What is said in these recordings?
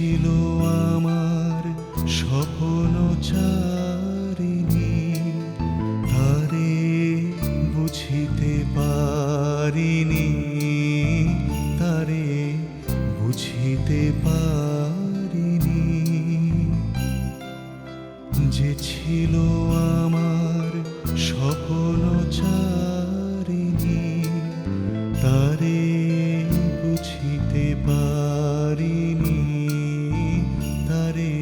ছিল আমার স্বপ্ন চারিণী, তারে বুঝিতে পারিনি, তারে বুঝিতে পারিনি। যে ছিল আমার স্বপ্ন চারিণী, তারে বুঝিতে পারিনি, তারে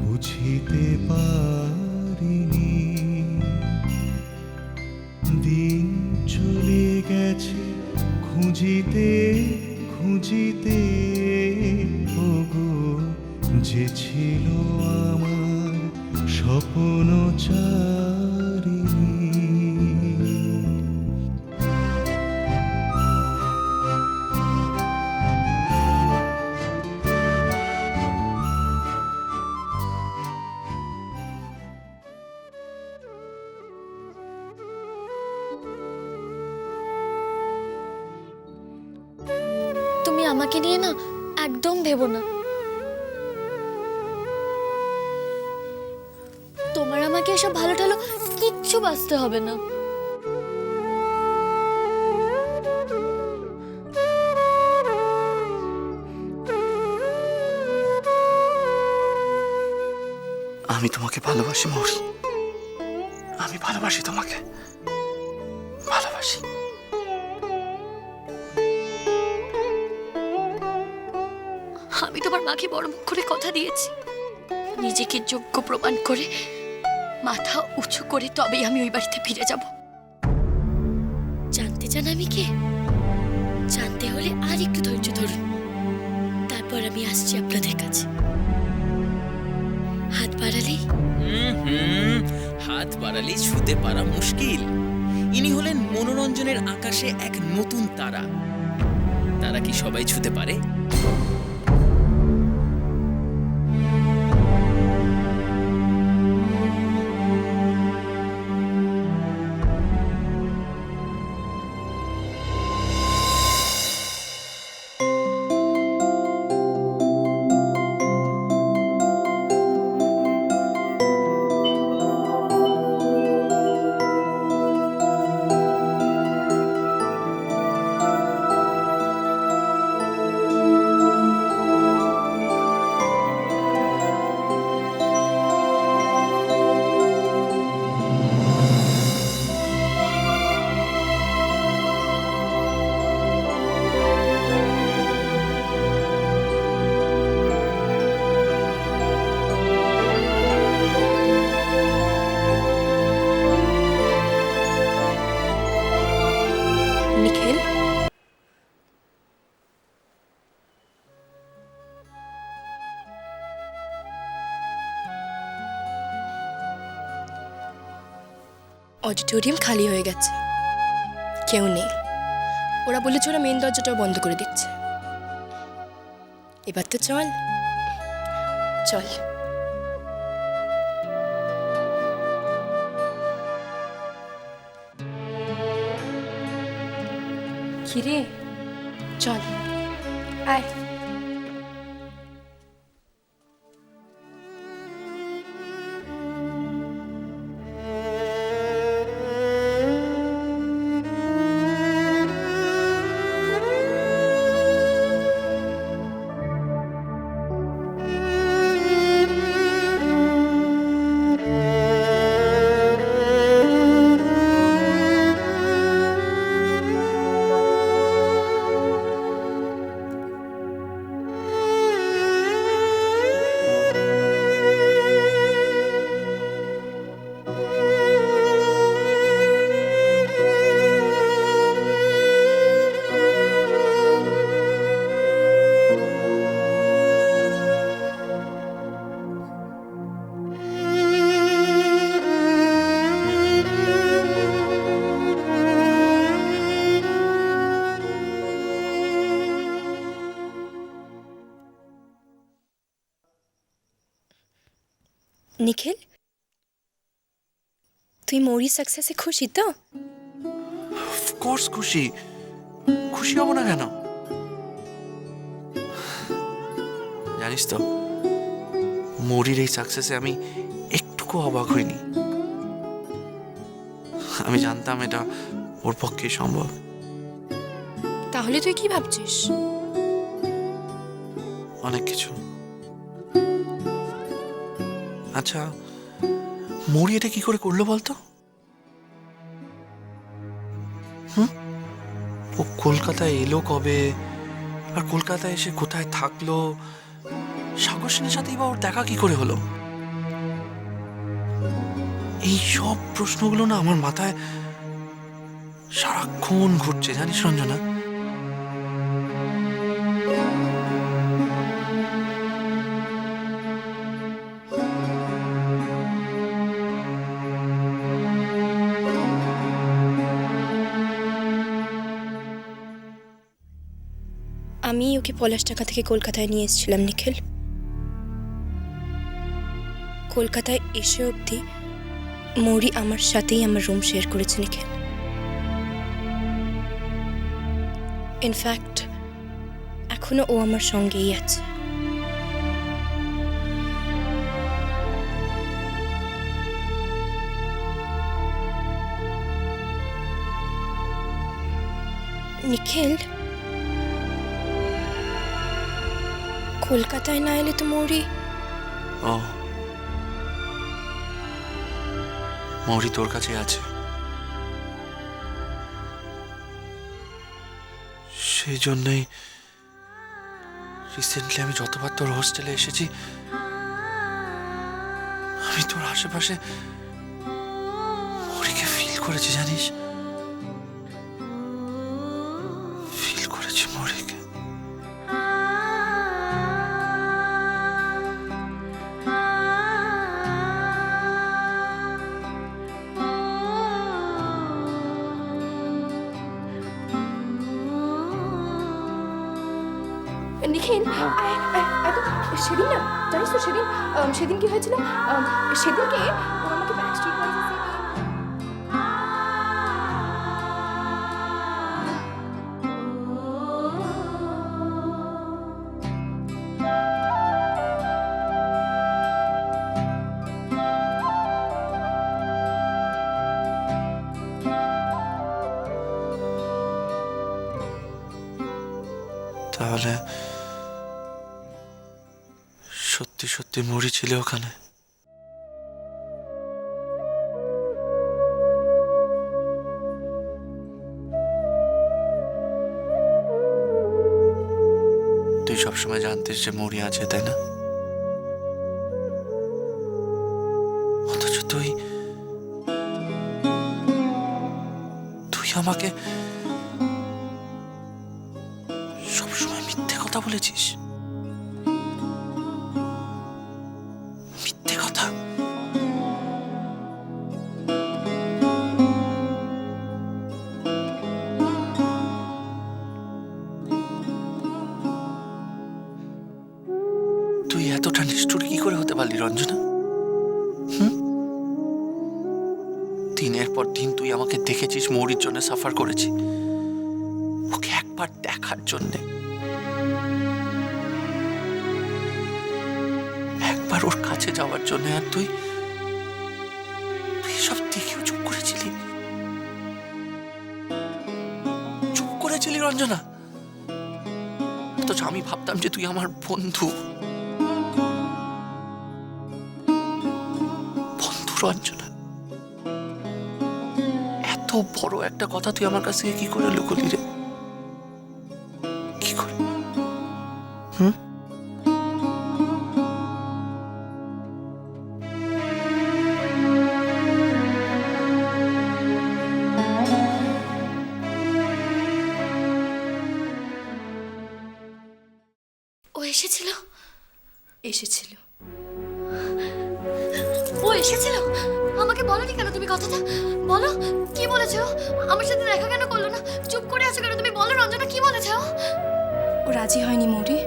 বুঝিতে পারিনি। দিন চলে গেছে খুঁজিতে খুঁজিতে, ওগো যে ছিল আমার স্বপ্ন চারিণী। তুমি আমাকে নিয়ে না একদম ভেবো না। তোমার আমাকে এসব ভালো টালো কিচ্ছু বাঁচতে হবে না। আমি তোমাকে ভালোবাসি মৌরি, আমি ভালোবাসি তোমাকে, ভালোবাসি। আমি তোমার মাকে বড় মুখ করে কথা দিয়েছি, নিজেকে যোগ্য প্রমাণ করে মাথা উঁচু করে তবেই আমি ওই বাড়িতে ফিরে যাব। জানতে চান আমি কে? জানতে হলে আর একটু ধৈর্য ধরুন, তারপর আমি আসছি আপনাদের কাছে। হাত বাড়ালেই হাত বাড়ালেই ছুতে পারা মুশকিল। ইনি হলেন মনোরঞ্জনের আকাশে এক নতুন তারা। তারা কি সবাই ছুতে পারে? নিখিল, অডিটোরিয়াম খালি হয়ে গেছে, কেউ নেই। ওরা বলেছে ওরা মেন দরজাটাও বন্ধ করে দিচ্ছে। এবার তো চল চল। কিরে চল আয়। নিখিল, তুই মৌরির সাকসেসে খুশি তো? অফকোর্স খুশি, খুশি হব না কেন? জানিস তো, মৌরির এই সাকসেসে আমি একটুকু অবাক হইনি। আমি জানতাম এটা ওর পক্ষে সম্ভব। তাহলে তুই কি ভাবছিস? অনেক কিছু। আচ্ছা, মৌরি এটা কি করে করলো বলতো? ও কলকাতায় এলো কবে, আর কলকাতায় এসে কোথায় থাকলো, সাগর সেনের সাথেই বা ওর দেখা কি করে হলো? এই সব প্রশ্নগুলো না আমার মাথায় সারাক্ষণ ঘুরছে, জানিস রঞ্জনা। আমি ওকে পলাশটাকা থেকে কলকাতায় নিয়ে এসেছিলাম নিখিল। কলকাতায় এসে অবধি মৌরি আমার সাথেই আমার রুম শেয়ার করেছে নিখিল। ইনফ্যাক্ট এখনো ও আমার সঙ্গেই আছে। নিখিল, কলকাতায় না এলে তো মৌরি। ও, মৌরি তোর কাছে আছে, সেই জন্যই রিসেন্টলি আমি যতবার তোর হোস্টেলে এসেছি আমি তোর আশেপাশে মৌরিকে ফিল করেছি, জানিস, ফিল করেছি মৌরিকে। নিখিল, সেদিন না, জানিস তো সেদিন কি হয়েছিল? সেদিনকে ও আমাকে ব্যাকস্ট্রিট বয়েজে তাহলে সত্যি সত্যি মৌরি ছিল ওখানে। তুই সবসময় জানতিস যে মৌরি আছে, তাই না? অথচ তুই আমাকে সবসময় মিথ্যে কথা বলেছিস। মিথ্যে কথা। তুই এতটা নিষ্ঠুর কি করে হতে পারলি রঞ্জনা? দিনের পর দিন তুই আমাকে দেখেছিস মৌরির জন্য সাফার করেছি, ওকে একবার দেখার জন্যে, একবার ওর কাছে যাওয়ার জন্য, আর তুই সব দেখেও চুপ করেছিলি। চুপ করেছিলি রঞ্জনা। অথচ আমি ভাবতাম যে তুই আমার বন্ধু। বন্ধু রঞ্জনা, এত বড় একটা কথা তুই আমার কাছ থেকে কি করে লুকোলি রে? কি করে? ও এসেছিল? এসেছিল। ও এসেছিল? আমাকে বলোনি কেন তুমি কথাটা? বলো, কি বলেছো? আমার সাথে দেখা কেন করলো না? চুপ করে আছো কেন? তুমি বলো রঞ্জনা, কি বলেছো? ও রাজি হয়নি মৌরি।